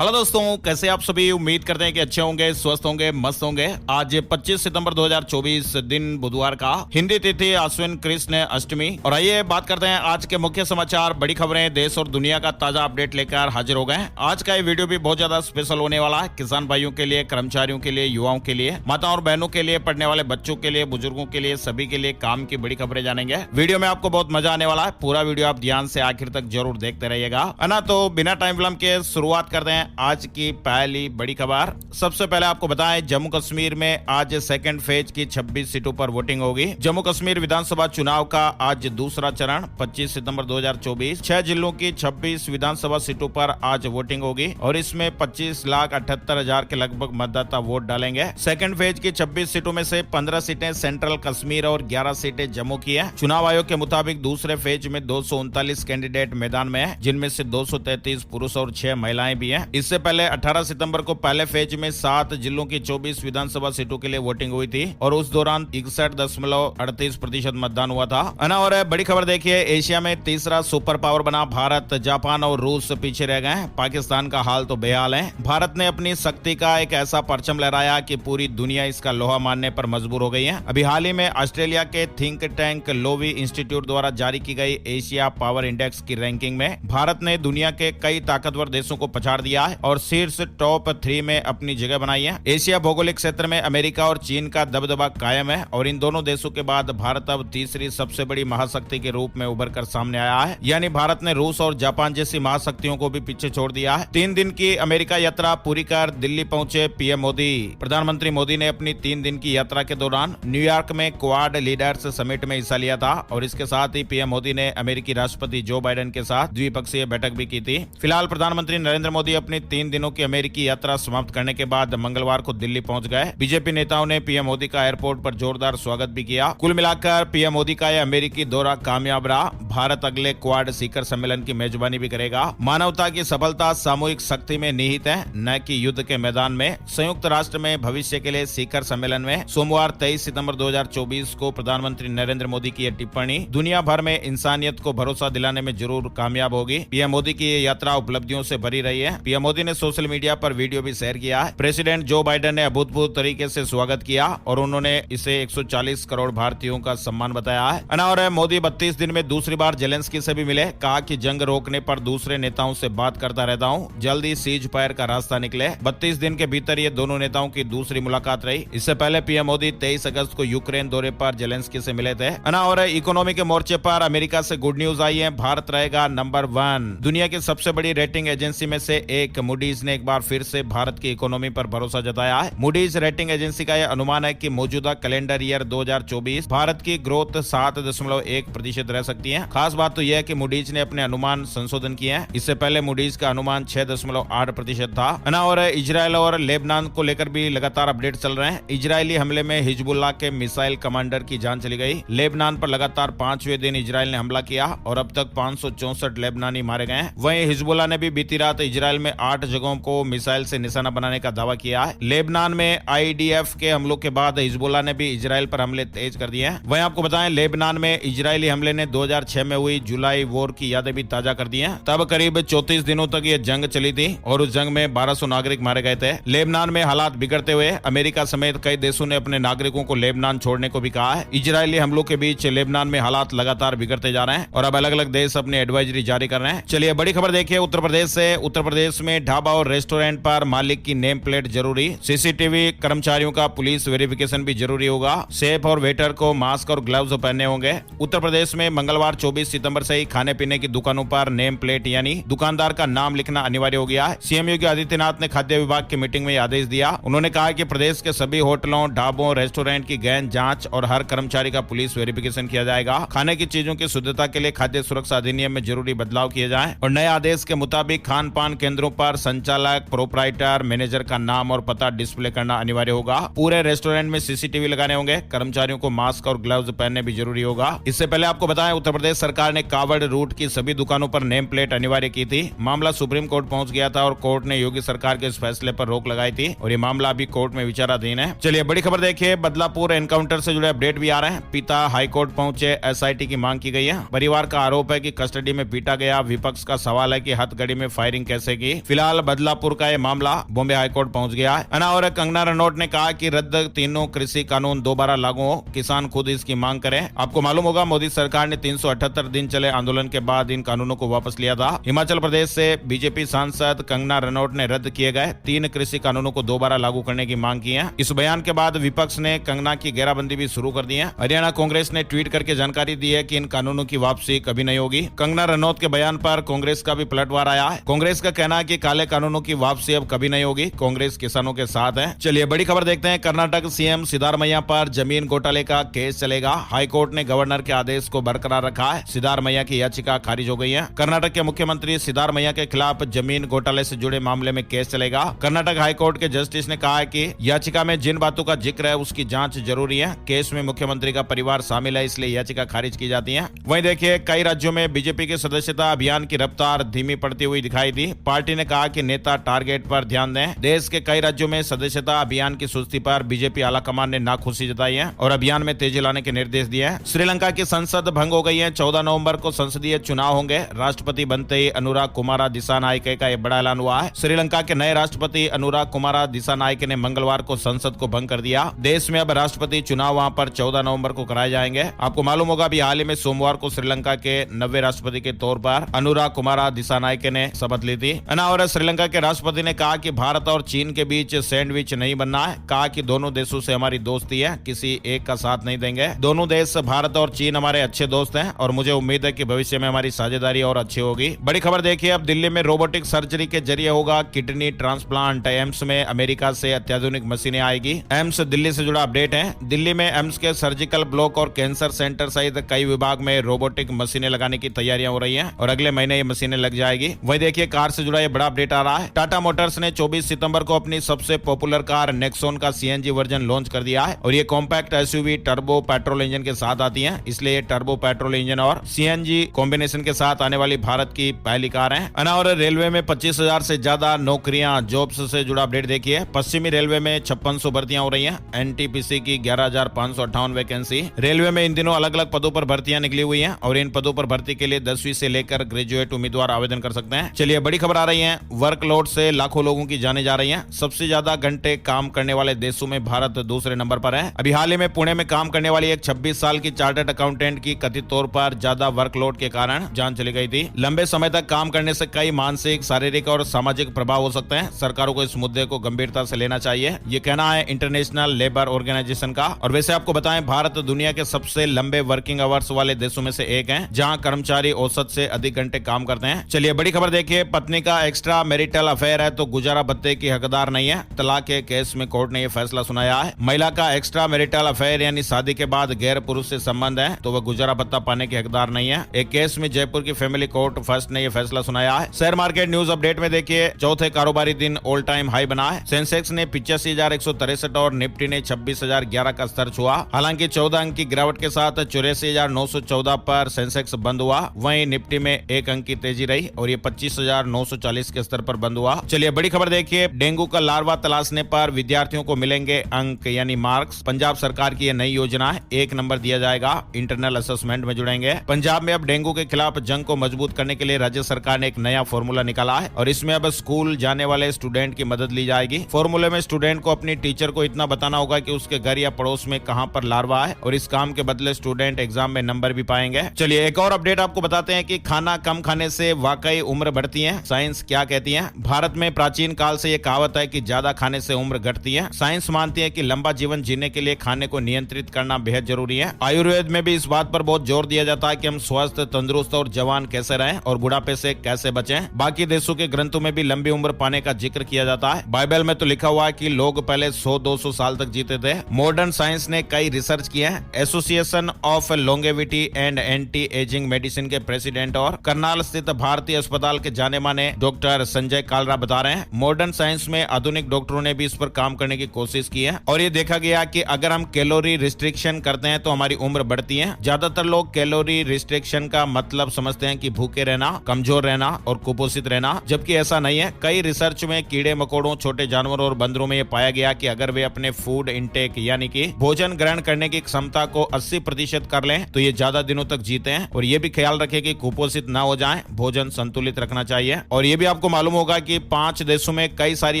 Hello दोस्तों, कैसे आप सभी। उम्मीद करते हैं कि अच्छे होंगे, स्वस्थ होंगे, मस्त होंगे। आज 25 सितंबर 2024 दिन बुधवार का, हिंदी तिथि आश्विन कृष्ण अष्टमी। और आइए बात करते हैं आज के मुख्य समाचार, बड़ी खबरें, देश और दुनिया का ताजा अपडेट लेकर हाजिर हो गए। आज का ये वीडियो भी बहुत ज्यादा स्पेशल होने वाला है। किसान भाइयों के लिए, कर्मचारियों के लिए, युवाओं के लिए, माताओं और बहनों के लिए, पढ़ने वाले बच्चों के लिए, बुजुर्गों के लिए, सभी के लिए काम की बड़ी खबरें जानेंगे। वीडियो में आपको बहुत मजा आने वाला है। पूरा वीडियो आप ध्यान से आखिर तक जरूर देखते रहिएगा, है ना। तो बिना टाइम विलंब के शुरुआत करते हैं आज की पहली बड़ी खबर। सबसे पहले आपको बताएं, जम्मू कश्मीर में आज सेकंड फेज की 26 सीटों पर वोटिंग होगी। जम्मू कश्मीर विधानसभा चुनाव का आज दूसरा चरण 25 सितंबर 2024। 6 जिलों की 26 विधानसभा सीटों पर आज वोटिंग होगी और इसमें 25,78,000 के लगभग मतदाता वोट डालेंगे। सेकंड फेज की 26 सीटों में से 15 सीटें सेंट्रल कश्मीर और 11 सीटें जम्मू की है। चुनाव आयोग के मुताबिक दूसरे फेज में 239 कैंडिडेट मैदान में है, जिनमें से 233 पुरुष और 6 महिलाएं भी हैं। इससे पहले 18 सितंबर को पहले फेज में 7 जिलों की 24 विधानसभा सीटों के लिए वोटिंग हुई थी और उस दौरान 61.38% मतदान हुआ था। और बड़ी खबर देखिए, एशिया में तीसरा सुपर पावर बना भारत। जापान और रूस पीछे रह गए। पाकिस्तान का हाल तो बेहाल है। भारत ने अपनी शक्ति का एक ऐसा परचम लहराया कि पूरी दुनिया इसका लोहा मानने पर मजबूर हो गई है। अभी हाल ही में ऑस्ट्रेलिया के थिंक टैंक लोवी इंस्टीट्यूट द्वारा जारी की गई एशिया पावर इंडेक्स की रैंकिंग में भारत ने दुनिया के कई ताकतवर देशों को पछाड़ दिया है और शीर्ष टॉप 3 में अपनी जगह बनाई है। एशिया भौगोलिक क्षेत्र में अमेरिका और चीन का दबदबा कायम है और इन दोनों देशों के बाद भारत अब तीसरी सबसे बड़ी महाशक्ति के रूप में उभर कर सामने आया है। यानी भारत ने रूस और जापान जैसी महाशक्तियों को भी पीछे छोड़ दिया है। 3 दिन की अमेरिका यात्रा पूरी कर दिल्ली पहुंचे पीएम मोदी। प्रधानमंत्री मोदी ने अपनी 3 दिन की यात्रा के दौरान न्यूयॉर्क में क्वाड लीडर्स समिट में हिस्सा लिया था और इसके साथ ही पीएम मोदी ने अमेरिकी राष्ट्रपति जो बाइडेन के साथ द्विपक्षीय बैठक भी की थी। फिलहाल प्रधानमंत्री नरेंद्र मोदी अपनी 3 दिनों की अमेरिकी यात्रा समाप्त करने के बाद मंगलवार को दिल्ली पहुंच गए। बीजेपी नेताओं ने पीएम मोदी का एयरपोर्ट पर जोरदार स्वागत भी किया। कुल मिलाकर पीएम मोदी का यह अमेरिकी दौरा कामयाब रहा। भारत अगले क्वाड शिखर सम्मेलन की मेजबानी भी करेगा। मानवता की सफलता सामूहिक शक्ति में निहित है, न कि युद्ध के मैदान में। संयुक्त राष्ट्र में भविष्य के लिए शिखर सम्मेलन में सोमवार 23 सितंबर 2024 को प्रधानमंत्री नरेंद्र मोदी की यह टिप्पणी दुनिया भर में इंसानियत को भरोसा दिलाने में जरूर कामयाब होगी। पीएम मोदी की ये यात्रा उपलब्धियों से भरी रही है। पीएम मोदी ने सोशल मीडिया पर वीडियो भी शेयर किया है। प्रेसिडेंट जो बाइडेन ने अभूतपूर्व तरीके से स्वागत किया और उन्होंने इसे 140 करोड़ भारतीयों का सम्मान बताया है। और मोदी 32 दिन में दूसरी बार जेलेंस्की से भी मिले। कहा कि जंग रोकने पर दूसरे नेताओं से बात करता रहता हूँ, जल्दी सीज फायर का रास्ता निकले। 32 दिन के भीतर ये दोनों नेताओं की दूसरी मुलाकात रही। इससे पहले पीएम मोदी 23 अगस्त को यूक्रेन दौरे पर जेलेंस्की से मिले थे। और इकोनॉमी के मोर्चे पर अमेरिका से गुड न्यूज आई है। भारत रहेगा नंबर 1। दुनिया की सबसे बड़ी रेटिंग एजेंसी में से एक मूडीज ने एक बार फिर से भारत की इकोनॉमी पर भरोसा जताया है। मूडीज रेटिंग एजेंसी का यह अनुमान है कि मौजूदा कैलेंडर ईयर 2024 भारत की ग्रोथ 7.1% रह सकती है। खास बात तो यह है कि मूडीज ने अपने अनुमान संशोधन किए हैं। इससे पहले मूडीज का अनुमान 6.8% था। और इजरायल और लेबनान को लेकर भी लगातार अपडेट चल रहे हैं। इजरायली हमले में हिजबुल्लाह के मिसाइल कमांडर की जान चली गई। लेबनान पर लगातार 5वें दिन इजरायल ने हमला किया और अब तक 564 लेबनानी मारे गए हैं। वहीं हिजबुल्लाह ने भी बीती रात इजरायल में 8 जगहों को मिसाइल से निशाना बनाने का दावा किया है। लेबनान में आईडीएफ के हमलों के बाद हिजबुल्लाह ने भी इजरायल पर हमले तेज कर दिए हैं। वहीं आपको बताएं, लेबनान में इजरायली हमले ने 2006 में हुई जुलाई वॉर की यादें भी ताजा कर दी हैं। तब करीब 34 दिनों तक ये जंग चली थी और उस जंग में 1200 नागरिक मारे गए थे। लेबनान में हालात बिगड़ते हुए अमेरिका समेत कई देशों ने अपने नागरिकों को लेबनान छोड़ने को भी कहा है। इजरायली हमलों के बीच लेबनान में हालात लगातार बिगड़ते जा रहे हैं और अब अलग अलग देश अपनी एडवाइजरी जारी कर रहे हैं। चलिए बड़ी खबर देखिए उत्तर प्रदेश से। उत्तर प्रदेश में ढाबा और रेस्टोरेंट पर मालिक की नेम प्लेट जरूरी। सीसीटीवी कर्मचारियों का पुलिस वेरिफिकेशन भी जरूरी होगा। शेफ और वेटर को मास्क और ग्लव्स पहनने होंगे। उत्तर प्रदेश में मंगलवार 24 सितंबर से ही खाने पीने की दुकानों पर नेम प्लेट यानी दुकानदार का नाम लिखना अनिवार्य हो गया है। सीएम योगी आदित्यनाथ ने खाद्य विभाग की मीटिंग में आदेश दिया। उन्होंने कहा कि प्रदेश के सभी होटलों, ढाबों, रेस्टोरेंट की गहन जांच और हर कर्मचारी का पुलिस वेरिफिकेशन किया जाएगा। खाने की चीजों की शुद्धता के लिए खाद्य सुरक्षा अधिनियम में जरूरी बदलाव किए जाएं और नए आदेश के मुताबिक खान पान केंद्रों पर संचालक, प्रोप्राइटर, मैनेजर का नाम और पता डिस्प्ले करना अनिवार्य होगा। पूरे रेस्टोरेंट में सीसीटीवी लगाने होंगे। कर्मचारियों को मास्क और ग्लव्स पहनने भी जरूरी होगा। इससे पहले आपको बताएं, उत्तर प्रदेश सरकार ने कावड़ रूट की सभी दुकानों पर नेम प्लेट अनिवार्य की थी। मामला सुप्रीम कोर्ट पहुंच गया था और कोर्ट ने योगी सरकार के इस फैसले पर रोक लगाई थी और ये मामला अभी कोर्ट में विचाराधीन है। चलिए बड़ी खबर देखिए, बदलापुर एनकाउंटर से जुड़े अपडेट भी आ रहे हैं। पिता हाईकोर्ट पहुंचे, एसआईटी की मांग की गई है। परिवार का आरोप है कि कस्टडी में पीटा गया। विपक्ष का सवाल है कि हथकड़ी में फायरिंग कैसे की। फिलहाल बदलापुर का ये मामला बॉम्बे हाईकोर्ट पहुंच गया है और कंगना रनौत ने कहा कि रद्द तीनों कृषि कानून दोबारा लागू हो, किसान खुद इसकी मांग करें। आपको मालूम होगा मोदी सरकार ने 378 दिन चले आंदोलन के बाद इन कानूनों को वापस लिया था। हिमाचल प्रदेश से बीजेपी सांसद कंगना रनौत ने रद्द किए गए 3 कृषि कानूनों को दोबारा लागू करने की मांग की है। इस बयान के बाद विपक्ष ने कंगना की घेराबंदी भी शुरू कर दी है। हरियाणा कांग्रेस ने ट्वीट करके जानकारी दी है कि इन कानूनों की वापसी कभी नहीं होगी। कंगना रनौत के बयान पर कांग्रेस का भी पलटवार आया है। कांग्रेस का कहना है कि काले कानूनों की वापसी अब कभी नहीं होगी, कांग्रेस किसानों के साथ है। चलिए बड़ी खबर देखते हैं। कर्नाटक सीएम सिद्धारमैया पर जमीन घोटाले का केस चलेगा। हाईकोर्ट ने गवर्नर के आदेश को बरकरार रखा है। सिद्धारमैया की याचिका खारिज हो गई है। कर्नाटक के मुख्यमंत्री सिद्धारमैया के खिलाफ जमीन घोटाले से जुड़े मामले में केस चलेगा। कर्नाटक हाईकोर्ट के जस्टिस ने कहा है कि याचिका में जिन बातों का जिक्र है उसकी जांच जरूरी है। केस में मुख्यमंत्री का परिवार शामिल है, इसलिए याचिका खारिज की जाती है। वहीं देखिए कई राज्यों में बीजेपी के सदस्यता अभियान की रफ्तार धीमी पड़ती हुई दिखाई दी। पार्टी ने कहा कि नेता टारगेट पर ध्यान दें। देश के कई राज्यों में सदस्यता अभियान की सुस्ती पर बीजेपी आलाकमान ने नाखुशी जताई है और अभियान में तेजी लाने के निर्देश दिए हैं। श्रीलंका की संसद भंग हो गई है। 14 नवंबर को संसदीय चुनाव होंगे। राष्ट्रपति बनते ही अनुराग कुमारा दिसानायके का यह बड़ा ऐलान हुआ है। श्रीलंका के नए राष्ट्रपति अनुराग कुमारा दिसानायके ने मंगलवार को संसद को भंग कर दिया। देश में अब राष्ट्रपति चुनाव वहां पर 14 नवंबर को कराए जाएंगे। आपको मालूम होगा अभी हाल ही में सोमवार को श्रीलंका के 90वें राष्ट्रपति के तौर पर अनुराग कुमारा दिसानायके ने शपथ ली थी। और श्रीलंका के राष्ट्रपति ने कहा कि भारत और चीन के बीच सैंडविच नहीं बनना है। कहा कि दोनों देशों से हमारी दोस्ती है, किसी एक का साथ नहीं देंगे। दोनों देश भारत और चीन हमारे अच्छे दोस्त हैं और मुझे उम्मीद है कि भविष्य में हमारी साझेदारी और अच्छी होगी। बड़ी खबर देखिए अब दिल्ली में रोबोटिक सर्जरी के जरिए होगा किडनी ट्रांसप्लांट। एम्स में अमेरिका से अत्याधुनिक मशीनें आएगी। एम्स दिल्ली से जुड़ा अपडेट है। दिल्ली में एम्स के सर्जिकल ब्लॉक और कैंसर सेंटर सहित कई विभाग में रोबोटिक मशीनें लगाने की तैयारियां हो रही हैं और अगले महीने ये मशीनें लग जाएगी। वहीं देखिए कार से जुड़ा ये बड़ा अपडेट आ रहा है। टाटा मोटर्स ने 24 सितंबर को अपनी सबसे पॉपुलर कार नेक्सॉन का सीएनजी वर्जन लॉन्च कर दिया है और ये compact SUV turbo petrol engine के साथ आती है, इसलिए ये टर्बो पेट्रोल इंजन और सीएनजी कॉम्बिनेशन के साथ आने वाली भारत की पहली कार है। और रेलवे में 25,000 से ज्यादा नौकरियां जॉब्स से जुड़ा अपडेट देखिए। पश्चिमी रेलवे में 5600 भर्तियां हो रही हैं। एनटीपीसी की 11,558 वैकेंसी। रेलवे में इन दिनों अलग अलग पदों पर भर्तियां निकली हुई हैं और इन पदों पर भर्ती के लिए 10वीं से लेकर ग्रेजुएट उम्मीदवार आवेदन कर सकते हैं। चलिए बड़ी खबर आ रही है। वर्कलोड से लाखों लोगों की जाने जा रही हैं। सबसे ज्यादा घंटे काम करने वाले देशों में भारत दूसरे नंबर पर है। अभी हाल ही में पुणे में काम करने वाली एक 26 साल की चार्टर्ड अकाउंटेंट की कथित तौर पर ज्यादा वर्कलोड के कारण जान चली गई थी। लंबे समय तक काम करने से कई मानसिक, शारीरिक और सामाजिक प्रभाव हो सकते हैं। सरकारों को इस मुद्दे को गंभीरता से लेना चाहिए, ये कहना है इंटरनेशनल लेबर ऑर्गेनाइजेशन का। और वैसे आपको बताएं भारत दुनिया के सबसे लंबे वर्किंग आवर्स वाले देशों में से एक है, जहां कर्मचारी औसत से अधिक घंटे काम करते हैं। चलिए बड़ी खबर देखिए। पत्नी का एक्स्ट्रा मैरिटल अफेयर है तो गुजारा भत्ते की हकदार नहीं है। तलाक के केस में कोर्ट ने यह फैसला सुनाया है। महिला का एक्स्ट्रा मैरिटल अफेयर यानी शादी के बाद गैर पुरुष से संबंध है तो वह गुजारा भत्ता पाने की हकदार नहीं है। एक केस में जयपुर की फैमिली कोर्ट फर्स्ट ने यह फैसला सुनाया है। शेयर मार्केट न्यूज अपडेट में देखिए चौथे कारोबारी दिन ऑल टाइम हाई बना है। सेंसेक्स ने 85,163 और निफ्टी ने 26,011 का स्तर छुआ। हालांकि 14 अंक की गिरावट के साथ 84,914 पर सेंसेक्स बंद हुआ। वहीं निफ्टी में 1 अंक की तेजी रही और ये 25,940 के स्तर पर बंद हुआ। चलिए बड़ी खबर देखिए। डेंगू का लार्वा तलाशने पर विद्यार्थियों को मिलेंगे अंक यानी मार्क्स। पंजाब सरकार की यह नई योजना है। 1 नंबर दिया जाएगा, इंटरनल असेसमेंट में जुड़ेंगे। पंजाब में अब डेंगू के खिलाफ जंग को मजबूत करने के लिए राज्य सरकार ने एक नया फॉर्मूला निकाला है और इसमें अब स्कूल जाने वाले स्टूडेंट की मदद ली जाएगी। फॉर्मूले में स्टूडेंट को अपनी टीचर को इतना बताना होगा कि उसके घर या पड़ोस में कहां पर लार्वा है और इस काम के बदले स्टूडेंट एग्जाम में नंबर भी पाएंगे। चलिए एक और अपडेट आपको बताते हैं कि खाना कम खाने से वाकई उम्र बढ़ती है। साइंस क्या कहती है? भारत में प्राचीन काल से यह कहावत है कि ज्यादा खाने से उम्र घटती है। साइंस मानती है कि लंबा जीवन जीने के लिए खाने को नियंत्रित करना बेहद जरूरी है। आयुर्वेद में भी इस बात पर बहुत जोर दिया जाता है कि हम स्वस्थ, तंदुरुस्त और जवान कैसे रहें और बुढ़ापे से कैसे बचें। बाकी देशों के ग्रंथों में भी लंबी उम्र पाने का जिक्र किया जाता है। बाइबल में तो लिखा हुआ है कि लोग पहले 100-200 साल तक जीते थे। मॉडर्न साइंस ने कई रिसर्च किए हैं। Association of longevity and anti ageing medicine के प्रेसिडेंट और करनाल स्थित भारतीय अस्पताल के जाने माने डॉक्टर संजय कालरा बता रहे हैं मॉडर्न साइंस में आधुनिक डॉक्टरों ने भी इस पर काम करने की कोशिश की है और ये देखा गया कि अगर हम कैलोरी रिस्ट्रिक्शन करते हैं तो हमारी उम्र बढ़ती है। ज्यादातर लोग कैलोरी रिस्ट्रिक्शन का मतलब समझते हैं कि भूखे रहना, कमजोर रहना और कुपोषित रहना, जबकि ऐसा नहीं है। कई रिसर्च में कीड़े मकोड़ों, छोटे जानवरों और बंदरों में यह पाया गया कि अगर वे अपने फूड इंटेक यानी कि भोजन ग्रहण करने की क्षमता को 80% कर लें तो ये ज्यादा दिनों तक जीते हैं। और ये भी ख्याल रखें कि कुपोषित ना हो जाएं, भोजन संतुलित रखना चाहिए। और ये भी आपको मालूम होगा कि 5 देशों में कई सारी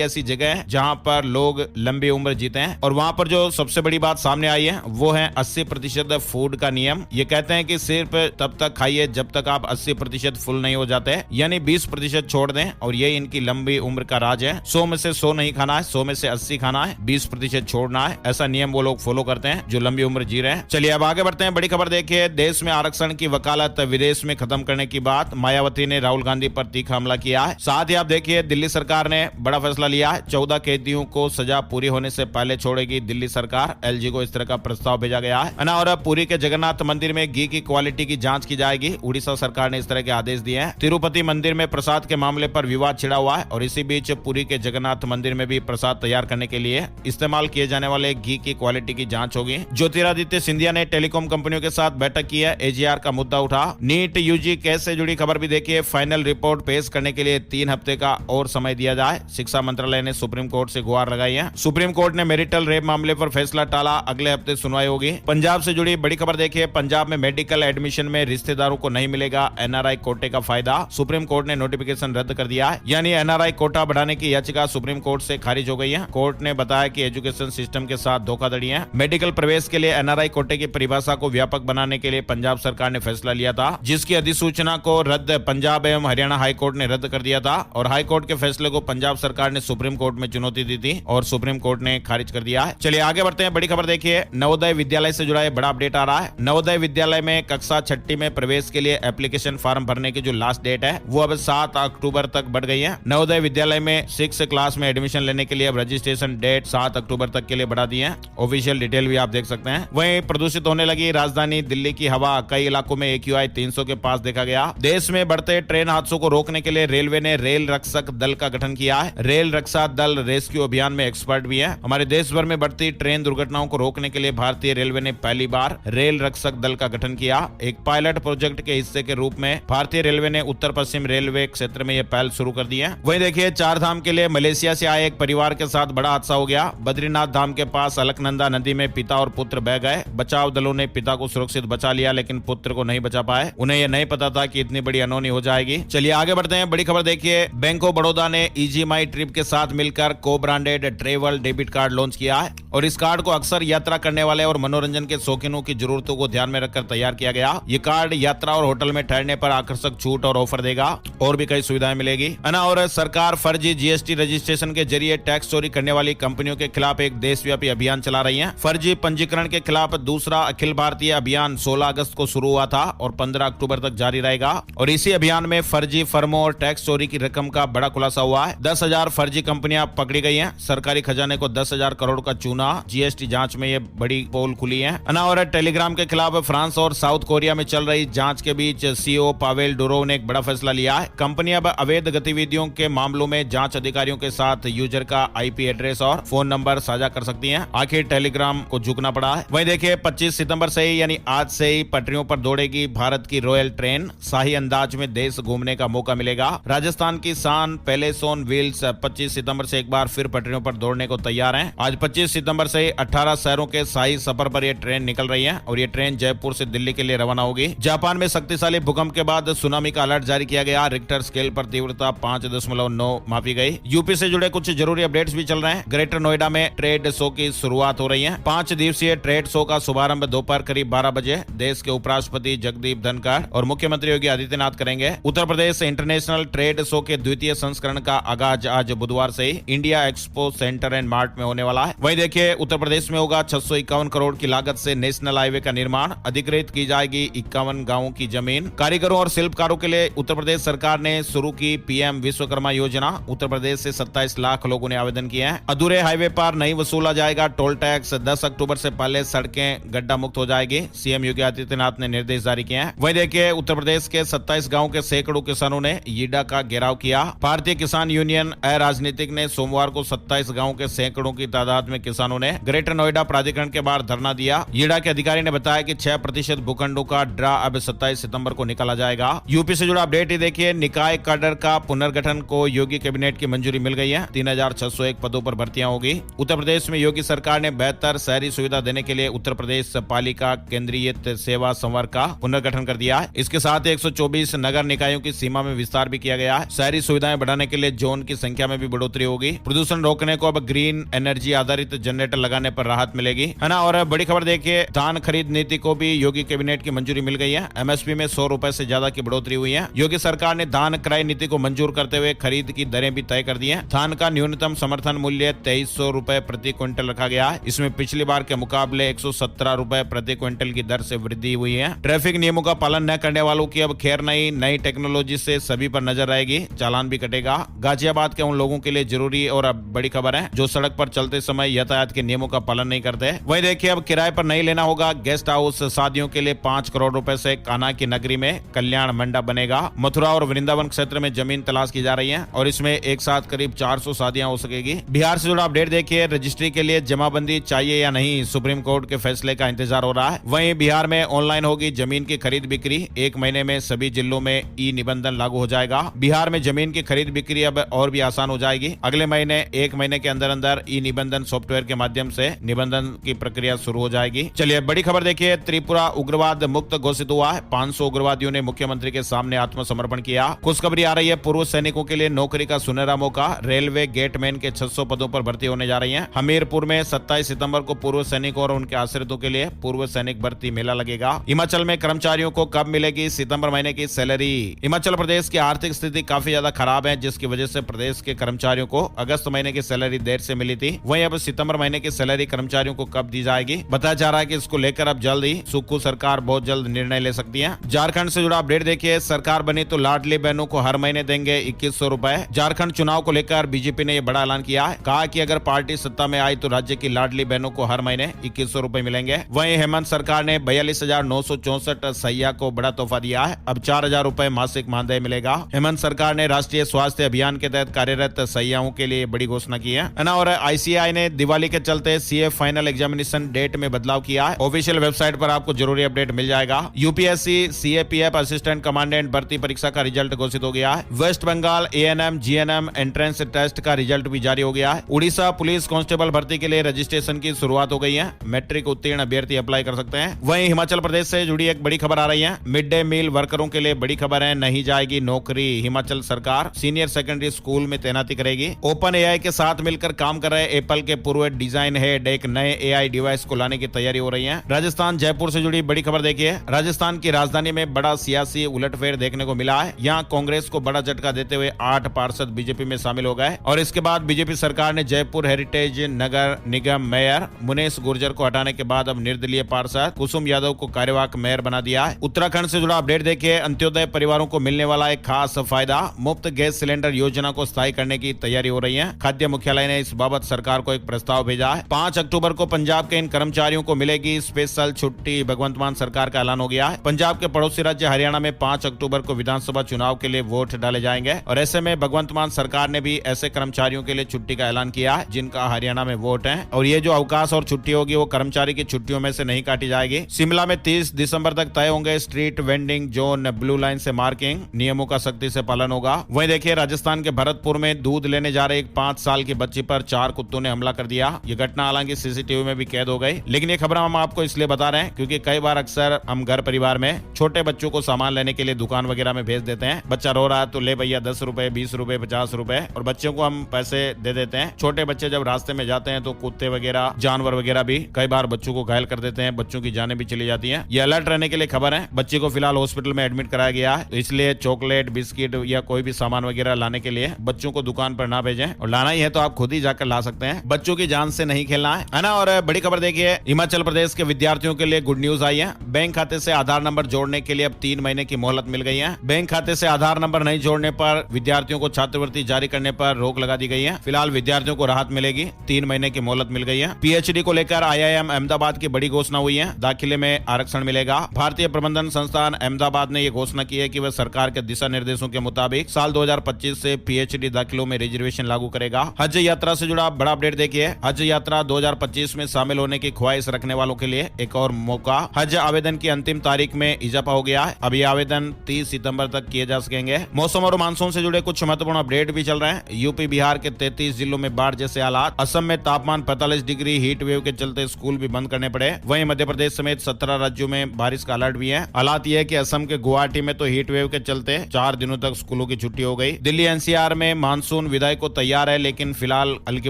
ऐसी जगह हैं जहां पर लोग लंबी उम्र जीते हैं, और वहां पर जो सबसे बड़ी बात सामने आई है वो है 80% फूड का नियम। ये कहते हैं कि सिर्फ तब तक खाइए जब तक आप 80% फुल नहीं हो जाते, यानी 20% छोड़ दें, और ये इनकी लंबी उम्र का राज है। 100 में से 100 नहीं खाना है, 100 में से 80 खाना है, 20% छोड़ना है। ऐसा नियम वो लोग फॉलो करते हैं जो लंबी उम्र जी रहे हैं। चलिए अब आगे बढ़ते हैं। बड़ी खबर देखिए, देश में आरक्षण की वकालत विदेश में खत्म करने की बात, मायावती ने राहुल गांधी पर तीखा हमला किया है। साथ ही आप देखिए दिल्ली सरकार ने बड़ा फैसला लिया है, 14 कैदियों को सजा पूरी होने से पहले छोड़ेगी दिल्ली सरकार। एलजी को इस तरह का प्रस्ताव भेजा गया है ना। और पुरी के जगन्नाथ मंदिर में घी की क्वालिटी की जांच की जाएगी, उड़ीसा सरकार ने इस तरह के आदेश दिए हैं। तिरुपति मंदिर में प्रसाद के मामले पर विवाद छिड़ा हुआ है, और इसी बीच पुरी के जगन्नाथ मंदिर में भी प्रसाद तैयार करने के लिए इस्तेमाल किए जाने वाले घी की क्वालिटी की जांच होगी। ज्योतिरादित्य सिंधिया ने टेलीकॉम कंपनियों के साथ बैठक की है, एजीआर का मुद्दा उठा। नीट यूजी केस से जुड़ी खबर भी देखिए, फाइनल रिपोर्ट पेश करने के लिए 3 हफ्ते का और समय दिया जाए। शिक्षा मंत्रालय ने सुप्रीम कोर्ट से गुहार लगाई है। सुप्रीम कोर्ट ने मैरिटल रेप मामले पर फैसला टाला, अगले हफ्ते सुनवाई होगी। पंजाब से जुड़ी बड़ी खबर देखिए, पंजाब में मेडिकल एडमिशन में रिश्तेदारों को नहीं मिलेगा एनआरआई कोटे का फायदा। सुप्रीम कोर्ट ने नोटिफिकेशन रद्द कर दिया है, यानी एनआरआई कोटा बढ़ाने की याचिका सुप्रीम कोर्ट से खारिज हो गई है। कोर्ट ने बताया कि एजुकेशन सिस्टम के साथ धोखाधड़ी है। मेडिकल प्रवेश के लिए एनआरआई कोटे की परिभाषा को व्यापक बनाने के लिए पंजाब सरकार ने फैसला लिया था, जिसकी अधिसूचना को रद्द पंजाब एवं हरियाणा हाईकोर्ट ने रद्द कर दिया था, और हाईकोर्ट के फैसले को पंजाब सरकार ने सुप्रीम कोर्ट में चुनौती दी थी और सुप्रीम कोर्ट ने खारिज कर दिया है। चलिए आगे बढ़ते हैं। बड़ी खबर देखिए, नवोदय विद्यालय से जुड़ा बड़ा अपडेट आ रहा है। नवोदय विद्यालय में कक्षा 6 में प्रवेश के लिए एप्लीकेशन फॉर्म भरने की जो लास्ट डेट है वो अब 7 अक्टूबर तक बढ़ गई है। नवोदय विद्यालय में 6 क्लास में एडमिशन लेने के लिए अब रजिस्ट्रेशन डेट 7 अक्टूबर तक के लिए बढ़ा दी है। ऑफिशियल डिटेल भी आप देख सकते हैं। वहीं प्रदूषित होने लगी राजधानी दिल्ली की हवा, कई इलाकों में AQI 300 के पास देखा गया। देश में बढ़ते ट्रेन हादसों को रोकने के लिए रेलवे ने रेल रक्षक दल का गठन किया है। रेल रक्षा दल रेस्क्यू अभियान में एक्सपर्ट भी है। हमारे देश भर में बढ़ती ट्रेन दुर्घटनाओं को रोकने के लिए भारतीय रेलवे ने पहली बार रेल रक्षक दल का गठन किया। एक पायलट प्रोजेक्ट के हिस्से के रूप में भारतीय रेलवे ने उत्तर पश्चिम रेलवे क्षेत्र में यह पहल शुरू कर दी है। वहीं देखिए, 4 धाम के लिए मलेशिया से आए एक परिवार के साथ बड़ा हादसा हो गया। बद्रीनाथ धाम के पास अलकनंदा नदी में पिता और पुत्र बह गए। बचाव दलों ने पिता को सुरक्षित बचा लिया, लेकिन पुत्र को नहीं बचा पाए। उन्हें यह नहीं पता था कि इतनी बड़ी अनहोनी हो जाएगी। चलिए आगे बढ़ते हैं। बड़ी खबर देखिए, बैंक ऑफ बड़ौदा ने इजी माई ट्रिप के साथ मिलकर को branded travel debit card launch किया है, और इस कार्ड को अक्सर यात्रा करने वाले और मनोरंजन के शौकीनों की जरूरतों को ध्यान में रखकर तैयार किया गया। ये कार्ड यात्रा और होटल में ठहरने पर आकर्षक छूट और ऑफर देगा, और भी कई सुविधाएं मिलेगी, है ना। और सरकार फर्जी जीएसटी रजिस्ट्रेशन के जरिए टैक्स चोरी करने वाली कंपनियों के खिलाफ एक देशव्यापी अभियान चला रही है। फर्जी पंजीकरण के खिलाफ दूसरा अखिल भारतीय अभियान 16 अगस्त को शुरू हुआ था और 15 अक्टूबर तक जारी रहेगा। और इसी अभियान में फर्जी फर्मों और टैक्स चोरी की रकम का बड़ा खुलासा हुआ है। 10,000 फर्जी कंपनियां पकड़ी गई हैं। सरकारी खजाने को 10,000 करोड़ का चूना। जीएसटी जांच में ये बड़ी पोल खुली है ना। और टेलीग्राम के खिलाफ फ्रांस और साउथ कोरिया में चल रही जांच के बीच सीईओ पावेल डुरोव ने एक बड़ा फैसला लिया है। कंपनी अब अवैध गतिविधियों के मामलों में जांच अधिकारियों के साथ यूजर का आईपी एड्रेस और फोन नंबर साझा कर सकती हैं। आखिर टेलीग्राम को झुकना पड़ा है। वहीं देखिए, 25 सितंबर से ही यानी आज से ही पटरियों पर दौड़ेगी भारत की रॉयल ट्रेन। शाही अंदाज में देश घूमने का मौका मिलेगा। राजस्थान की शान पैलेस ऑन व्हील्स 25 सितंबर से एक बार फिर पटरियों पर दौड़ने को तैयार है। आज 25 सितंबर से 18 शहरों के शाही सफर पर यह ट्रेन निकल रही है, और ये ट्रेन जयपुर से दिल्ली के लिए रवाना होगी। जापान में शक्तिशाली भूकंप के बाद सुनामी का अलर्ट जारी किया गया। रिक्टर स्केल पर तीव्रता 5.9 मापी गई। यूपी से जुड़े कुछ जरूरी अपडेट्स भी चल रहे हैं। ग्रेटर नोएडा में ट्रेड शो की शुरुआत हो रही है। 5 दिवसीय ट्रेड शो का शुभारंभ दोपहर करीब 12 बजे देश के उपराष्ट्रपति जगदीप धनखड़ और मुख्यमंत्री योगी आदित्यनाथ करेंगे। Uttar Pradesh international trade show के द्वितीय संस्करण का आगाज आज बुधवार से ही India expo centre and mart में होने वाला है। वहीं देखिए, उत्तर प्रदेश में होगा 651 करोड़ की लागत से नेशनल हाईवे का निर्माण। अधिकृत की जाएगी 51 गांवों की जमीन। कारीगरों और शिल्पकारों के लिए उत्तर प्रदेश सरकार ने शुरू की पीएम विश्वकर्मा योजना। उत्तर प्रदेश से 27 लाख लोगों ने आवेदन किए हैं। अधूरे हाईवे पर नहीं वसूला जाएगा टोल टैक्स। 10 अक्टूबर से पहले सड़कें गड्ढा मुक्त हो जाएगी। सीएम योगी आदित्यनाथ ने निर्देश जारी किए हैं। वहीं देखिए, उत्तर प्रदेश के 27 गाँव के सैकड़ों किसानों ने यीडा का घेराव किया। भारतीय किसान यूनियन अराजनीतिक ने सोमवार को 27 गाँव के सैकड़ों की तादाद में किसानों किसानों ने ग्रेटर नोएडा प्राधिकरण के बाहर धरना दिया। ईडा के अधिकारी ने बताया कि 6% भूखंडों का ड्रा अब 27 सितंबर को निकाला जाएगा। यूपी से जुड़ा अपडेट ही देखिए। निकाय काडर का पुनर्गठन को योगी कैबिनेट की मंजूरी मिल गई है। 3601 पदों पर भर्तियां होगी। उत्तर प्रदेश में योगी सरकार ने बेहतर शहरी सुविधा देने के लिए उत्तर प्रदेश पालिका केंद्रीय सेवा संवर्ग का पुनर्गठन कर दिया है। इसके साथ 124 नगर निकायों की सीमा में विस्तार भी किया गया है। शहरी सुविधाएं बढ़ाने के लिए जोन की संख्या में भी बढ़ोतरी होगी। प्रदूषण रोकने को अब ग्रीन एनर्जी आधारित जनरेटर लगाने पर राहत मिलेगी, है ना। और बड़ी खबर देखिए, धान खरीद नीति को भी योगी कैबिनेट की मंजूरी मिल गई है। एमएसपी में 100 रुपए से ज्यादा की बढ़ोतरी हुई है। योगी सरकार ने धान क्रय नीति को मंजूर करते हुए खरीद की दरें भी तय कर दी है। धान का न्यूनतम समर्थन मूल्य 2300 रुपए प्रति क्विंटल रखा गया है। इसमें पिछली बार के मुकाबले 117 रुपए प्रति क्विंटल की दर से वृद्धि हुई है। ट्रैफिक नियमों का पालन न करने वालों की अब खैर नहीं, नई टेक्नोलॉजी से सभी पर नजर रहेगी, चालान भी कटेगा। गाजियाबाद के उन लोगों के लिए जरूरी और अब बड़ी खबर है जो सड़क पर चलते समय यातायात के नियमों का पालन नहीं करते। वही देखिए, अब किराए पर नहीं लेना होगा गेस्ट हाउस। शादियों के लिए 5 करोड़ रुपए से कान्हा की नगरी में कल्याण मंडप बनेगा। मथुरा और वृंदावन क्षेत्र में जमीन तलाश की जा रही है और इसमें एक साथ करीब 400 शादियां हो सकेगी। बिहार से जुड़ा अपडेट देखिए। रजिस्ट्री के लिए जमाबंदी चाहिए या नहीं, सुप्रीम कोर्ट के फैसले का इंतजार हो रहा है। वहीं बिहार में ऑनलाइन होगी जमीन की खरीद बिक्री। 1 महीने में सभी जिलों में ई निबंधन लागू हो जाएगा। बिहार में जमीन की खरीद बिक्री अब और भी आसान हो जाएगी। अगले महीने 1 महीने के अंदर अंदर ई निबंधन सॉफ्टवेयर के माध्यम से निबंधन की प्रक्रिया शुरू हो जाएगी। चलिए बड़ी खबर देखिए। त्रिपुरा उग्रवाद मुक्त घोषित हुआ है। 500 उग्रवादियों ने मुख्यमंत्री के सामने आत्मसमर्पण किया। खुशखबरी आ रही है, पूर्व सैनिकों के लिए नौकरी का सुनहरा मौका। रेलवे गेटमैन के 600 पदों पर भर्ती होने जा रही है। हमीरपुर में 27 सितंबर को पूर्व सैनिकों और उनके आश्रितों के लिए पूर्व सैनिक भर्ती मेला लगेगा। हिमाचल में कर्मचारियों को कब मिलेगी सितंबर महीने की सैलरी। हिमाचल प्रदेश की आर्थिक स्थिति काफी ज्यादा खराब है, जिसकी वजह से प्रदेश के कर्मचारियों को अगस्त महीने की सैलरी देर से मिली थी। वहीं अब सितंबर महीने की सैलरी कर्मचारियों को कब दी जाएगी, बताया जा रहा है कि इसको लेकर अब जल्द ही सुक्खू सरकार बहुत जल्द निर्णय ले सकती है। झारखंड से जुड़ा अपडेट देखिए। सरकार बनी तो लाडली बहनों को हर महीने देंगे 2100 रुपए। झारखंड चुनाव को लेकर बीजेपी ने यह बड़ा ऐलान किया है। कहा कि अगर पार्टी सत्ता में आई तो राज्य की लाडली बहनों को हर महीने 2100 रुपए मिलेंगे। वहीं हेमंत सरकार ने 42,964 सैया को बड़ा तोहफा दिया है। अब 4000 रुपए मासिक मानदेय मिलेगा। हेमंत सरकार ने राष्ट्रीय स्वास्थ्य अभियान के तहत कार्यरत सैयाओं के लिए बड़ी घोषणा की है ना। और आईसीएआई ने दिवाली के चलते सीए फाइनल एग्जामिनेशन डेट में बदलाव किया है। ऑफिशियल वेबसाइट पर आपको जरूरी अपडेट मिल जाएगा। यूपीएससी सीएपीएफ असिस्टेंट कमांडेंट भर्ती परीक्षा का रिजल्ट घोषित हो गया है। West Bengal ANM GNM entrance test का रिजल्ट भी जारी हो गया है। उड़ीसा पुलिस कांस्टेबल भर्ती के लिए रजिस्ट्रेशन की शुरुआत हो गई है। मैट्रिक उत्तीर्ण अभ्यर्थी अप्लाई कर सकते हैं। वहीं हिमाचल प्रदेश से जुड़ी एक बड़ी खबर आ रही है। मिड डे मील वर्करों के लिए बड़ी खबर है, नहीं जाएगी नौकरी। हिमाचल सरकार सीनियर सेकेंडरी स्कूल में तैनाती करेगी। ओपन एआई के साथ मिलकर काम कर रहे एप्पल के पूर्व डिजाइन हेड एक नए एआई डिवाइस को लाने की तैयारी हो रही है। राजस्थान जयपुर से जुड़ी बड़ी खबर देखिए। राजस्थान की राजधानी में बड़ा सियासी उलटफेर देखने को मिला है। यहाँ कांग्रेस को बड़ा झटका देते हुए 8 पार्षद बीजेपी में शामिल हो गए और इसके बाद बीजेपी सरकार ने जयपुर हेरिटेज नगर निगम मेयर मुनेश गुर्जर को हटाने के बाद अब निर्दलीय पार्षद कुसुम यादव को कार्यवाहक मेयर बना दिया है। उत्तराखंड से जुड़ा अपडेट देखिए। अंत्योदय परिवारों को मिलने वाला एक खास फायदा, मुफ्त गैस सिलेंडर योजना को स्थायी करने की तैयारी हो रही है। खाद्य मुख्यालय ने इस बाबत सरकार को एक प्रस्ताव भेजा है। 5 अक्टूबर को पंजाब के इन कर्मचारियों को मिलेगी स्पेशल छुट्टी। भगवंत मान सरकार का ऐलान हो गया है। पंजाब के पड़ोसी राज्य हरियाणा में 5 अक्टूबर को विधानसभा चुनाव के लिए वोट डाले जाएंगे और ऐसे में भगवंत मान सरकार ने भी ऐसे कर्मचारियों के लिए छुट्टी का ऐलान किया है जिनका हरियाणा में वोट है। और ये जो अवकाश और छुट्टी होगी वो कर्मचारी की छुट्टियों में से नहीं काटी जाएगी। शिमला में 30 दिसंबर तक तय होंगे street vending zone, blue line से मार्किंग। नियमों का सख्ती से पालन होगा। वहीं देखिए, राजस्थान के भरतपुर में दूध लेने जा रहे एक 5 साल की बच्ची पर 4 कुत्तों ने हमला कर दिया। ये घटना हालांकि सीसीटीवी में भी कैद हो गई, लेकिन ये खबर हम आपको इसलिए बता रहे हैं क्योंकि कई बार अक्सर हम घर परिवार में छोटे बच्चों को सामान लेने के लिए दुकान वगैरह में भेज देते हैं। बच्चा रो रहा है तो ले भैया 10 रुपए 20 रुपए 50 रुपए, और बच्चों को हम पैसे दे देते हैं। छोटे बच्चे जब रास्ते में जाते हैं तो कुत्ते वगैरह जानवर वगैरह भी कई बार बच्चों को घायल कर देते हैं, बच्चों की जानें भी चली जाती हैं। ये अलर्ट रहने के लिए खबर है। बच्चे को फिलहाल हॉस्पिटल में एडमिट कराया गया है, तो इसलिए चॉकलेट बिस्किट या कोई भी सामान वगैरह लाने के लिए बच्चों को दुकान पर ना भेजें, और लाना ही है तो आप खुद ही जाकर ला सकते हैं। बच्चों की जान से नहीं खेलना है ना। और बड़ी खबर देखिए, हिमाचल प्रदेश के विद्यार्थियों के लिए गुड न्यूज आई है। बैंक खाते से आधार नंबर जोड़ने के लिए अब 3 महीने की मोहलत मिल गई है। बैंक खाते से आधार नंबर नहीं जोड़ने पर विद्यार्थियों को छात्रवृत्ति जारी करने पर रोक लगा दी गई है। फिलहाल विद्यार्थियों को राहत मिलेगी, 3 महीने की मोहलत मिल गई है। पीएचडी को लेकर आईआईएम अहमदाबाद की बड़ी घोषणा हुई है। दाखिले में आरक्षण मिलेगा। भारतीय प्रबंधन संस्थान अहमदाबाद ने यह घोषणा की है कि वह सरकार के दिशा निर्देशों के मुताबिक साल 2025 से पीएचडी दाखिलों में रिजर्वेशन लागू करेगा। हज यात्रा से जुड़ा बड़ा अपडेट देखिए। हज हज यात्रा 2025 में शामिल होने की ख्वाहिश रखने वालों के लिए एक और मौका। हज आवेदन की अंतिम तारीख में इजाफा हो गया है। अब ये आवेदन 30 सितंबर तक किए जा सकेंगे। मौसम और मानसून से जुड़े कुछ महत्वपूर्ण अपडेट भी चल रहे हैं। यूपी बिहार के 33 जिलों में बाढ़ जैसे हालात। असम में तापमान 45 डिग्री, हीट वेव के चलते स्कूल भी बंद करने पड़े। वहीं मध्य प्रदेश समेत 17 राज्यों में बारिश का अलर्ट भी है। हालात यह है कि असम के गुवाहाटी में तो हीट वेव के चलते 4 दिनों तक स्कूलों की छुट्टी हो गई। दिल्ली एनसीआर में मानसून विदाई को तैयार है, लेकिन फिलहाल हल्की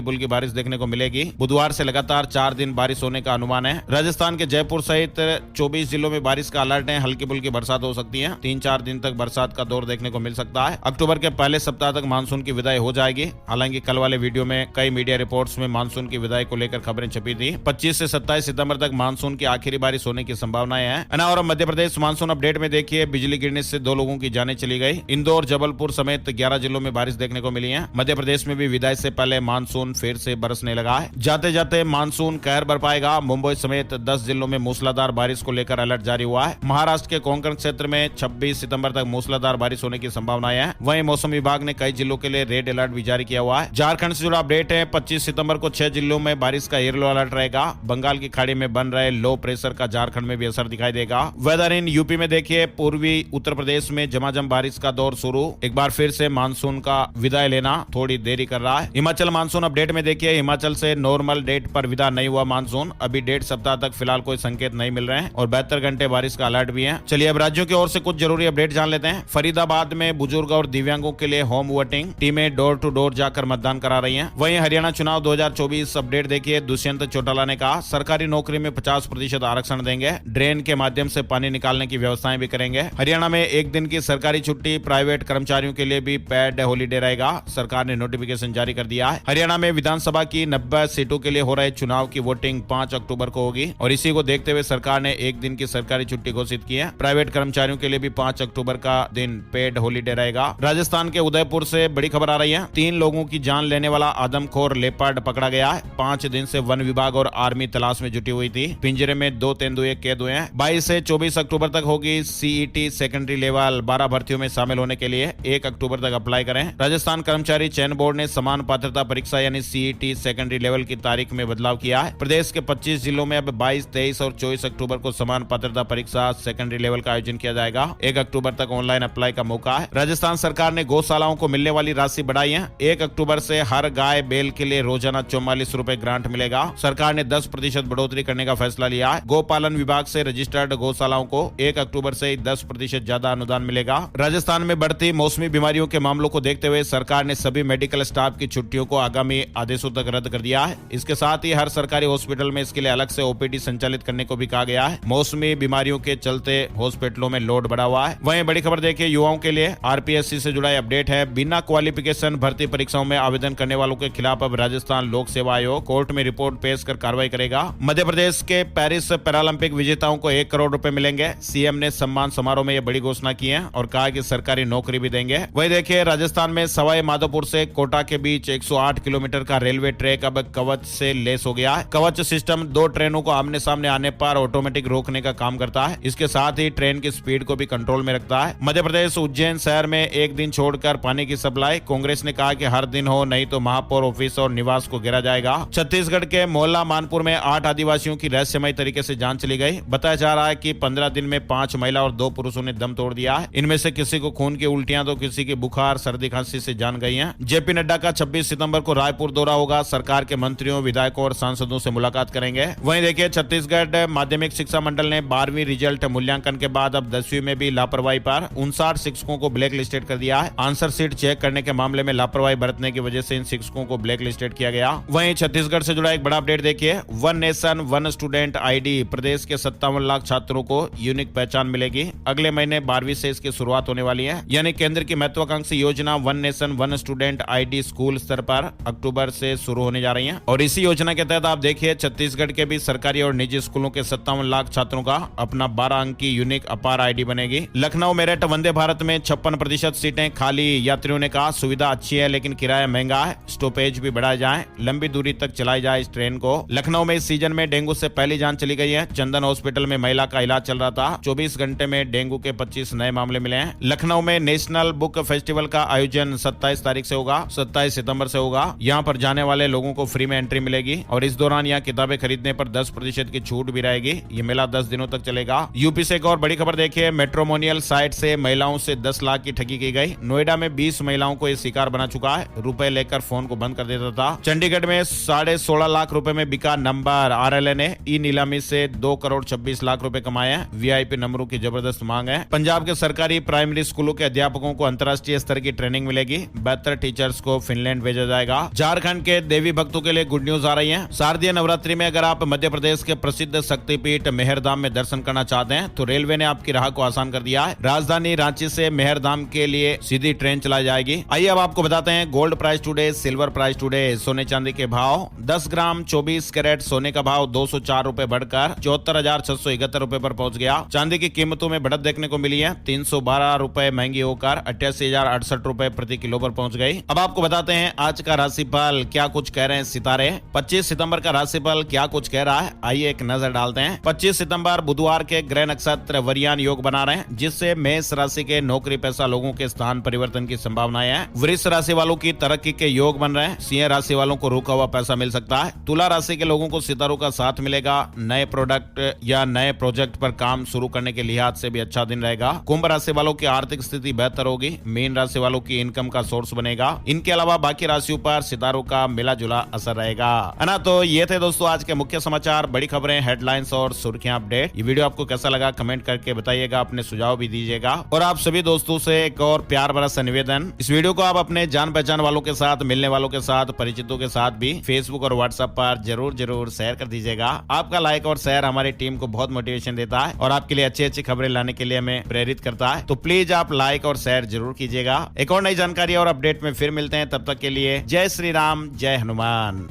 फुल्की बारिश देखने को मिलेगी। बुधवार से लगातार 4 दिन बारिश होने का अनुमान है। राजस्थान के जयपुर सहित 24 जिलों में बारिश का अलर्ट है। हल्की फुल्की बरसात हो सकती है। 3-4 दिन तक बरसात का दौर देखने को मिल सकता है। अक्टूबर के पहले सप्ताह तक मानसून की विदाई हो जाएगी। हालांकि कल वाले वीडियो में कई मीडिया रिपोर्ट्स में मानसून की विदाई को लेकर खबरें छपी थी। 25 से 27 सितंबर तक मानसून की आखिरी बारिश होने की संभावनाएं हैं। और मध्य प्रदेश मानसून अपडेट में देखिए, बिजली गिरने से 2 लोगों की जानें चली गई। इंदौर, जबलपुर समेत 11 जिलों में बारिश देखने को मिली है। मध्य प्रदेश में भी विदाई से पहले मानसून फिर से बरसने लगा है। जाते जाते मानसून कहर बरपाएगा। मुंबई समेत 10 जिलों में मूसलाधार बारिश को लेकर अलर्ट जारी हुआ है। महाराष्ट्र के कोंकण क्षेत्र में 26 सितंबर तक मूसलाधार बारिश होने की संभावनाएं हैं। वहीं मौसम विभाग ने कई जिलों के लिए रेड अलर्ट भी जारी किया हुआ है। झारखंड से जुड़ा अपडेट है। 25 सितंबर को 6 जिलों में बारिश का येलो अलर्ट रहेगा। बंगाल की खाड़ी में बन रहे लो प्रेशर का झारखंड में भी असर दिखाई देगा। वेदर इन यूपी में देखिए, पूर्वी उत्तर प्रदेश में झमाझम बारिश का दौर शुरू। एक बार फिर से मानसून का विदाई लेना थोड़ी देरी कर रहा है। हिमाचल मानसून अपडेट में देखिए, हिमाचल से नॉर्मल डेट पर विदा नहीं हुआ मानसून। अभी 1.5 सप्ताह तक फिलहाल कोई संकेत नहीं मिल रहे हैं और 72 घंटे बारिश का अलर्ट भी है। चलिए अब राज्यों की ओर से कुछ जरूरी अपडेट जान लेते हैं। फरीदाबाद में बुजुर्ग और दिव्यांगों के लिए होम वोटिंग, टीमें डोर टू डोर जाकर मतदान करा रही हैं। वहीं हरियाणा चुनाव 2024 अपडेट देखिए, दुष्यंत चौटाला ने कहा सरकारी नौकरी में 50% आरक्षण देंगे। ड्रेन के माध्यम से पानी निकालने की व्यवस्थाएं भी करेंगे। हरियाणा में 1 दिन की सरकारी छुट्टी, प्राइवेट कर्मचारियों के लिए भी पेड हॉलीडे रहेगा। सरकार ने नोटिफिकेशन जारी कर दिया है। हरियाणा में विधानसभा की 90 सीटों के लिए हो रहे चुनाव की वोटिंग 5 अक्टूबर को होगी और इसी को देखते हुए सरकार ने 1 दिन की सरकारी छुट्टी घोषित की है। प्राइवेट कर्मचारियों के लिए भी 5 अक्टूबर का दिन पेड हॉलीडे रहेगा। राजस्थान के उदयपुर से बड़ी खबर आ रही है। 3 लोगों की जान लेने वाला आदमखोर लेपर्ड पकड़ा गया है। 5 दिन से वन विभाग और आर्मी तलाश में जुटी हुई थी। पिंजरे में 2 तेंदुए कैद हुए हैं। 22 से 24 अक्टूबर तक होगी सीईटी सेकेंडरी लेवल। 12 भर्तियों में शामिल होने के लिए 1 अक्टूबर तक अप्लाई करें। राजस्थान कर्मचारी चयन बोर्ड ने समान पात्रता परीक्षा यानी सीईटी सेकेंडरी लेवल की तारीख में बदलाव किया है। प्रदेश के 25 जिलों में अब 22, 23 और 24 अक्टूबर को समान पात्रता परीक्षा सेकेंडरी लेवल का आयोजन किया जाएगा। 1 अक्टूबर तक ऑनलाइन अप्लाई का मौका है। राजस्थान सरकार ने गौशालाओं को मिलने वाली राशि बढ़ाई है। 1 अक्टूबर से हर गाय बैल के लिए रोजाना 44 रुपए ग्रांट मिलेगा। सरकार ने 10% बढ़ोतरी करने का फैसला लिया है। गौपालन विभाग से रजिस्टर्ड गौशालाओं को 1 अक्टूबर से 10% ज्यादा अनुदान मिलेगा। राजस्थान में बढ़ती मौसमी बीमारियों के मामलों को देखते हुए सरकार ने सभी मेडिकल स्टाफ की छुट्टियों को आगामी आदेशों तक रद्द कर दिया है। इसके साथ ही हर सरकारी हॉस्पिटल में इसके लिए अलग से ओपीडी संचालित करने को भी कहा गया है। मौसमी बीमारियों के चलते हॉस्पिटलों में लोड बढ़ा हुआ है। वहीं बड़ी खबर देखिए, युवाओं के लिए आरपीएससी से जुड़ा अपडेट है। बिना क्वालिफिकेशन भर्ती परीक्षाओं में आवेदन करने वालों के खिलाफ अब राजस्थान लोक सेवा आयोग कोर्ट में रिपोर्ट पेश कर कार्रवाई करेगा। मध्य प्रदेश के पेरिस पैरालंपिक विजेताओं को 1 करोड़ रुपए मिलेंगे। सीएम ने सम्मान समारोह में यह बड़ी घोषणा की है और कहा कि सरकारी नौकरी भी देंगे। वही देखिए, राजस्थान में सवाई माधोपुर से कोटा के बीच 108 किलोमीटर का रेलवे ट्रैक अब कवच से लेस हो गया है। कवच सिस्टम 2 ट्रेनों को आमने सामने आने पर ऑटोमेटिक रोकने का काम करता है। इसके साथ ही ट्रेन की स्पीड को भी कंट्रोल में रखता है। मध्य प्रदेश उज्जैन शहर में 1 दिन छोड़कर पानी की सप्लाई। कांग्रेस ने कहा कि हर दिन हो, नहीं तो महापौर ऑफिस और निवास को घेरा जाएगा। छत्तीसगढ़ के मोहल्ला मानपुर में 8 आदिवासियों की रहस्यमय तरीके से जान चली गई। बताया जा रहा है कि 15 दिन में 5 महिला और 2 पुरुषों ने दम तोड़ दिया है। इनमें से किसी को खून की उल्टियां तो किसी की बुखार, सर्दी, खांसी से जान गई है। जेपी नड्डा का 26 सितंबर को रायपुर दौरा होगा। सरकार के मंत्रियों, विधायकों और सांसदों से मुलाकात करेंगे। वहीं देखिए, छत्तीसगढ़ माध्यमिक शिक्षा मंडल ने 12वीं रिजल्ट मूल्यांकन के बाद अब 10वीं में भी लापरवाही पर 59 शिक्षकों को ब्लैक लिस्टेड कर दिया है। आंसर शीट चेक करने के मामले में लापरवाही बरतने की वजह से इन शिक्षकों को ब्लैक लिस्टेड किया गया। वहीं छत्तीसगढ़ से जुड़ा एक बड़ा अपडेट देखिए, one nation one student ID. प्रदेश के 57 लाख छात्रों को यूनिक पहचान मिलेगी। अगले महीने 12वीं से इसकी शुरुआत होने वाली है। यानी केंद्र की महत्वाकांक्षी योजना one nation one student ID school स्तर पर अक्टूबर से शुरू होने जा रही है और इसी योजना के तहत आप देखिए, छत्तीसगढ़ के भी सरकारी और निजी स्कूलों के 57 लाख छात्रों का अपना 12 अंक की यूनिक अपार आईडी बनेगी। लखनऊ मेरठ वंदे भारत में 56% सीटें खाली। यात्रियों ने कहा सुविधा अच्छी है लेकिन किराया महंगा है, स्टॉपेज भी बढ़ाए जाए, लंबी दूरी तक चलाई जाए इस ट्रेन को। लखनऊ में इस सीजन में डेंगू से पहली जान चली गई है। चंदन हॉस्पिटल में महिला का इलाज चल रहा था। 24 घंटे में डेंगू के 25 नए मामले मिले हैं। लखनऊ में नेशनल बुक फेस्टिवल का आयोजन 27 तारीख से होगा, 27 सितंबर से होगा। यहाँ पर जाने वाले लोगों को फ्री फ्री में एंट्री मिलेगी और इस दौरान यहाँ किताबें खरीदने पर 10% की छूट भी रहेगी। ये मेला 10 दिनों तक चलेगा। यूपी से एक और बड़ी खबर देखिए, मैट्रिमोनियल साइट से महिलाओं से 10 लाख की ठगी की गई। नोएडा में 20 महिलाओं को ये शिकार बना चुका है। रुपए लेकर फोन को बंद कर देता था। चंडीगढ़ में 16.5 लाख रुपए में बिका नंबर। आरएलए ने ई नीलामी से 2 करोड़ 26 लाख रुपए कमाए हैं। वीआईपी नंबरों की जबरदस्त मांग है। पंजाब के सरकारी प्राइमरी स्कूलों के अध्यापकों को अंतर्राष्ट्रीय स्तर की ट्रेनिंग मिलेगी। 72 टीचर्स को फिनलैंड भेजा जाएगा। झारखंड के देवी भक्तों के लिए गुड न्यूज आ रही है। शारदीय नवरात्रि में अगर आप मध्य प्रदेश के प्रसिद्ध शक्तिपीठ मेहरधाम में दर्शन करना चाहते हैं तो रेलवे ने आपकी राह को आसान कर दिया है। राजधानी रांची से मेहरधाम के लिए सीधी ट्रेन चलाई जाएगी। आइए अब आपको बताते हैं gold price today, silver price today, सोने चांदी के भाव। 10 ग्राम 24 कैरेट सोने का भाव 204 रुपए बढ़कर 74,671 रुपए पर पहुंच गया। चांदी की कीमतों में बढ़त देखने को मिली है। 312 रुपए महंगी होकर 88,068 रुपए प्रति किलो पर पहुंच गई। अब आपको बताते हैं आज का राशिफल क्या कुछ कह रहे हैं सितारे। 25 सितंबर का राशिफल क्या कुछ कह रहा है, आइए एक नजर डालते हैं। 25 सितंबर बुधवार के ग्रह नक्षत्र वरियान योग बना रहे हैं, जिससे मेष राशि के नौकरी पेशा लोगों के स्थान परिवर्तन की संभावनाएं हैं। वृष राशि वालों की तरक्की के योग बन रहे हैं। सिंह राशि वालों को रुका हुआ पैसा मिल सकता है। तुला राशि के लोगों को सितारों का साथ मिलेगा। नए प्रोडक्ट या नए प्रोजेक्ट पर काम शुरू करने के लिहाज से भी अच्छा दिन रहेगा। कुंभ राशि वालों की आर्थिक स्थिति बेहतर होगी। मीन राशि वालों की इनकम का सोर्स बनेगा। इनके अलावा बाकी राशियों पर सितारों का मिला जुला असर रहेगा, है ना। तो ये थे दोस्तों आज के मुख्य समाचार, बड़ी खबरें, हेडलाइंस और सुर्खियां अपडेट। ये वीडियो आपको कैसा लगा कमेंट करके बताइएगा, अपने सुझाव भी दीजिएगा। और आप सभी दोस्तों से एक और प्यार भरा सा निवेदन, इस वीडियो को आप अपने जान पहचान वालों के साथ, मिलने वालों के साथ, परिचितों के साथ भी फेसबुक और व्हाट्सएप पर जरूर शेयर कर दीजिएगा। आपका लाइक और शेयर हमारी टीम को बहुत मोटिवेशन देता है और आपके लिए अच्छी खबरें लाने के लिए हमें प्रेरित करता है। तो प्लीज आप लाइक और शेयर जरूर कीजिएगा। एक और नई जानकारी और अपडेट में फिर मिलते हैं, तब तक के लिए जय श्री राम, जय हनुमान।